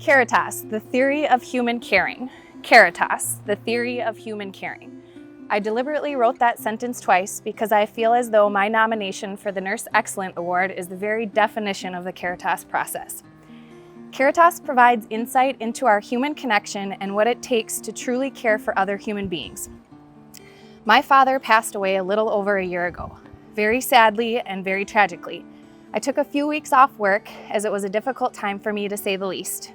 Caritas, the theory of human caring. Caritas, the theory of human caring. I deliberately wrote that sentence twice because I feel as though my nomination for the Nurse Excellent Award is the very definition of the Caritas process. Caritas provides insight into our human connection and what it takes to truly care for other human beings. My father passed away a little over a year ago, very sadly and very tragically. I took a few weeks off work as it was a difficult time for me, to say the least.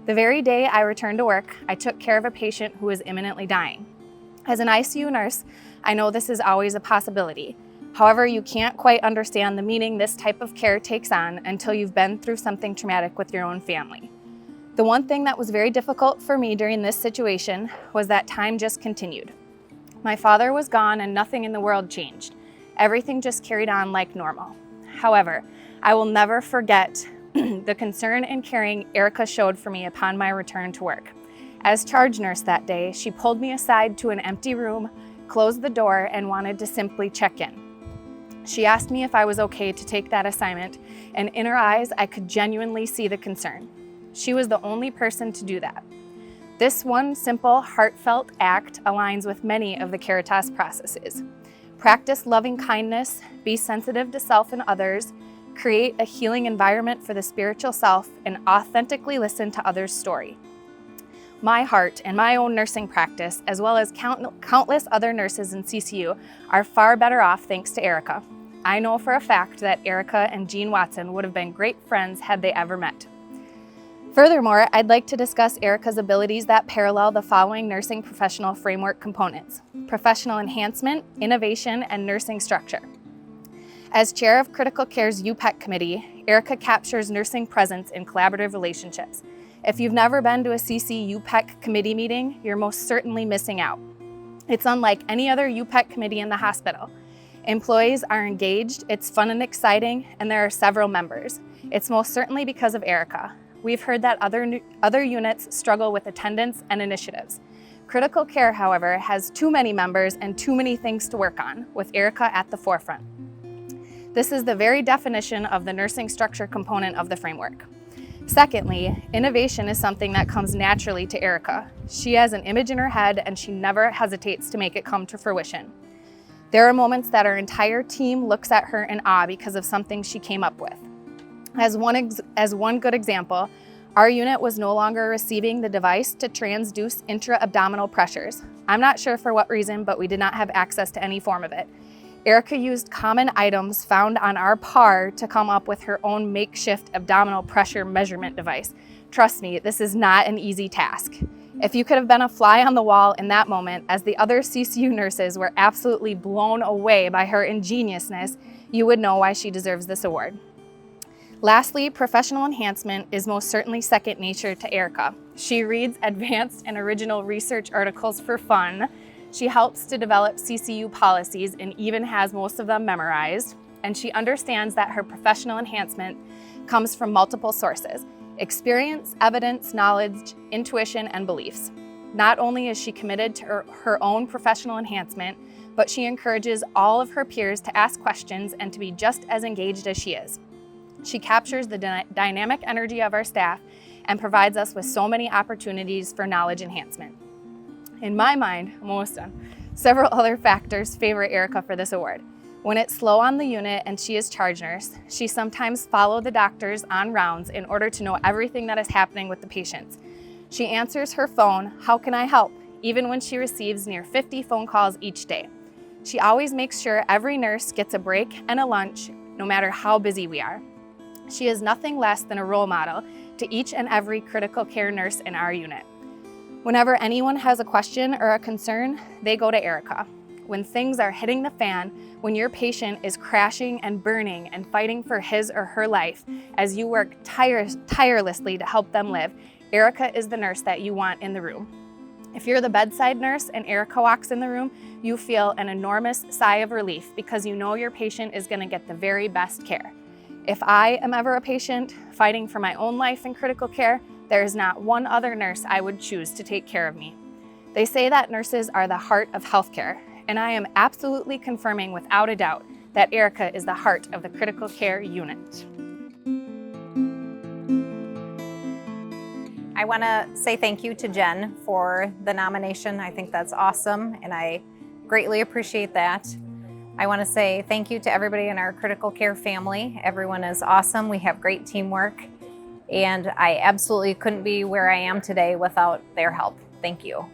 The very day I returned to work, I took care of a patient who was imminently dying. As an ICU nurse, I know this is always a possibility. However, you can't quite understand the meaning this type of care takes on until you've been through something traumatic with your own family. The one thing that was very difficult for me during this situation was that time just continued. My father was gone and nothing in the world changed. Everything just carried on like normal. However, I will never forget the concern and caring Erica showed for me upon my return to work. As charge nurse that day, she pulled me aside to an empty room, closed the door, and wanted to simply check in. She asked me if I was okay to take that assignment, and in her eyes, I could genuinely see the concern. She was the only person to do that. This one simple, heartfelt act aligns with many of the Caritas processes. Practice loving kindness, be sensitive to self and others, create a healing environment for the spiritual self, and authentically listen to others' story. My heart and my own nursing practice, as well as countless other nurses in CCU, are far better off thanks to Erica. I know for a fact that Erica and Jean Watson would have been great friends had they ever met. Furthermore, I'd like to discuss Erica's abilities that parallel the following nursing professional framework components: professional enhancement, innovation, and nursing structure. As chair of Critical Care's UPEC committee, Erica captures nursing presence in collaborative relationships. If you've never been to a CC UPEC committee meeting, you're most certainly missing out. It's unlike any other UPEC committee in the hospital. Employees are engaged, it's fun and exciting, and there are several members. It's most certainly because of Erica. We've heard that other units struggle with attendance and initiatives. Critical Care, however, has too many members and too many things to work on, with Erica at the forefront. This is the very definition of the nursing structure component of the framework. Secondly, innovation is something that comes naturally to Erica. She has an image in her head and she never hesitates to make it come to fruition. There are moments that our entire team looks at her in awe because of something she came up with. As one good example, our unit was no longer receiving the device to transduce intra-abdominal pressures. I'm not sure for what reason, but we did not have access to any form of it. Erica used common items found on our PAR to come up with her own makeshift abdominal pressure measurement device. Trust me, this is not an easy task. If you could have been a fly on the wall in that moment, as the other CCU nurses were absolutely blown away by her ingeniousness, you would know why she deserves this award. Lastly, professional enhancement is most certainly second nature to Erica. She reads advanced and original research articles for fun. She helps to develop CCU policies and even has most of them memorized. And she understands that her professional enhancement comes from multiple sources: experience, evidence, knowledge, intuition, and beliefs. Not only is she committed to her own professional enhancement, but she encourages all of her peers to ask questions and to be just as engaged as she is. She captures the dynamic energy of our staff and provides us with so many opportunities for knowledge enhancement. In my mind, I'm almost done, several other factors favor Erica for this award. When it's slow on the unit and she is charge nurse, she sometimes follows the doctors on rounds in order to know everything that is happening with the patients. She answers her phone, "How can I help?" even when she receives near 50 phone calls each day. She always makes sure every nurse gets a break and a lunch, no matter how busy we are. She is nothing less than a role model to each and every critical care nurse in our unit. Whenever anyone has a question or a concern, they go to Erica. When things are hitting the fan, when your patient is crashing and burning and fighting for his or her life, as you work tirelessly to help them live, Erica is the nurse that you want in the room. If you're the bedside nurse and Erica walks in the room, you feel an enormous sigh of relief because you know your patient is going to get the very best care. If I am ever a patient fighting for my own life in critical care, there is not one other nurse I would choose to take care of me. They say that nurses are the heart of healthcare, and I am absolutely confirming without a doubt that Erica is the heart of the critical care unit. I want to say thank you to Jen for the nomination. I think that's awesome, and I greatly appreciate that. I want to say thank you to everybody in our critical care family. Everyone is awesome. We have great teamwork, and I absolutely couldn't be where I am today without their help. Thank you.